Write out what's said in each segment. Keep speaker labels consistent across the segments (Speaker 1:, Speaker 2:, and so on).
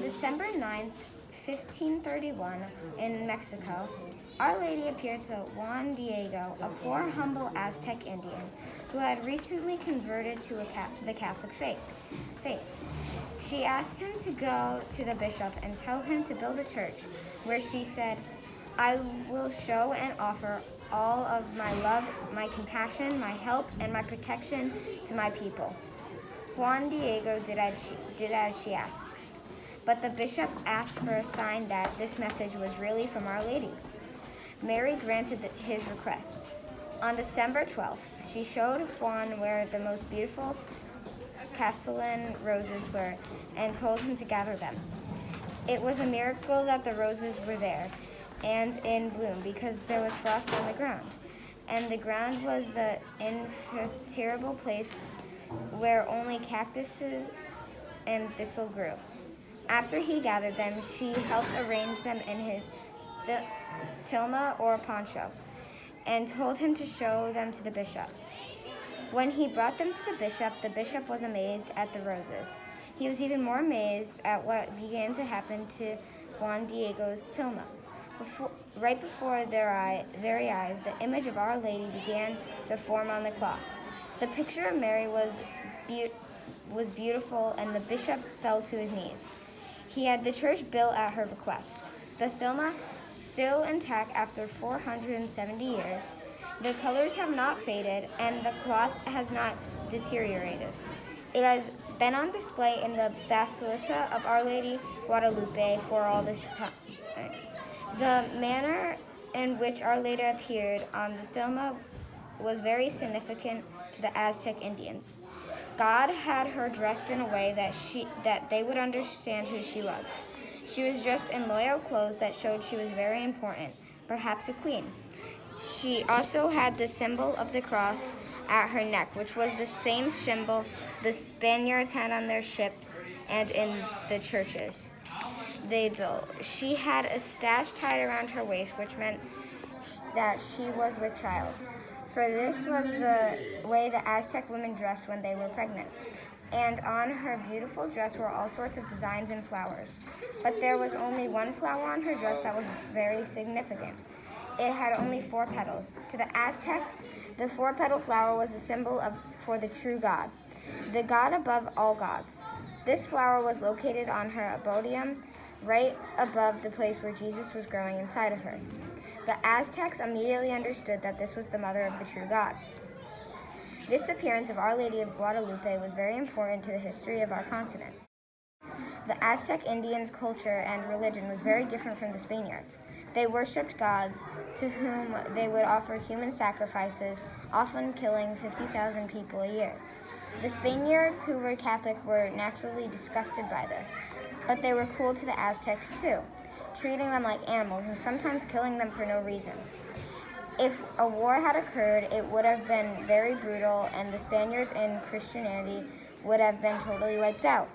Speaker 1: December 9th, 1531, in Mexico, Our Lady appeared to Juan Diego, a poor, humble Aztec Indian who had recently converted to the Catholic faith. She asked him to go to the bishop and tell him to build a church where she said, "I will show and offer all of my love, my compassion, my help, and my protection to my people." Juan Diego did as she asked, but the bishop asked for a sign that this message was really from Our Lady. Mary granted his request. On December 12th, she showed Juan where the most beautiful Castilian roses were and told him to gather them. It was a miracle that the roses were there and in bloom because there was frost on the ground, and the ground was the infertile place where only cactuses and thistle grew. After he gathered them, she helped arrange them in his tilma or poncho and told him to show them to the bishop. When he brought them to the bishop was amazed at the roses. He was even more amazed at what began to happen to Juan Diego's tilma. Right before their very eyes, the image of Our Lady began to form on the cloth. The picture of Mary was beautiful, and the bishop fell to his knees. He had the church built at her request. The tilma, still intact after 470 years, the colors have not faded, and the cloth has not deteriorated. It has been on display in the Basilica of Our Lady Guadalupe for all this time. The manner in which Our Lady appeared on the tilma was very significant to the Aztec Indians. God had her dressed in a way that they would understand who she was. She was dressed in royal clothes that showed she was very important, perhaps a queen. She also had the symbol of the cross at her neck, which was the same symbol the Spaniards had on their ships and in the churches they built. She had a sash tied around her waist, which meant that she was with child, for this was the way the Aztec women dressed when they were pregnant. And on her beautiful dress were all sorts of designs and flowers. But there was only one flower on her dress that was very significant. It had only 4 petals. To the Aztecs, the 4-petal flower was the symbol for the true God, the God above all gods. This flower was located on her abodium, right above the place where Jesus was growing inside of her. The Aztecs immediately understood that this was the mother of the true God. This appearance of Our Lady of Guadalupe was very important to the history of our continent. The Aztec Indians' culture and religion was very different from the Spaniards. They worshipped gods to whom they would offer human sacrifices, often killing 50,000 people a year. The Spaniards, who were Catholic, were naturally disgusted by this, but they were cruel to the Aztecs too, treating them like animals and sometimes killing them for no reason. If a war had occurred, it would have been very brutal, and the Spaniards and Christianity would have been totally wiped out.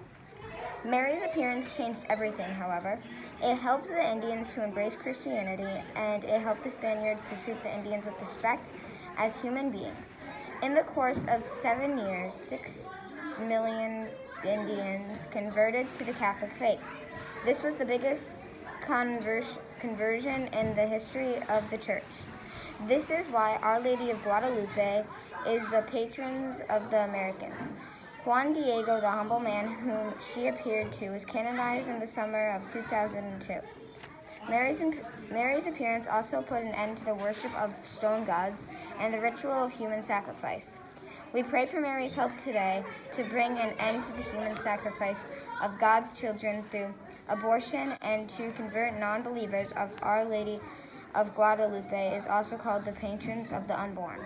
Speaker 1: Mary's appearance changed everything, however. It helped the Indians to embrace Christianity, and it helped the Spaniards to treat the Indians with respect as human beings. In the course of 7 years, 6 million Indians converted to the Catholic faith. This was the biggest conversion in the history of the Church. This is why Our Lady of Guadalupe is the patron of the Americans. Juan Diego, the humble man whom she appeared to, was canonized in the summer of 2002. Mary's appearance also put an end to the worship of stone gods and the ritual of human sacrifice. We pray for Mary's help today to bring an end to the human sacrifice of God's children through abortion and to convert non-believers. Of Our Lady of Guadalupe is also called the patron of the unborn.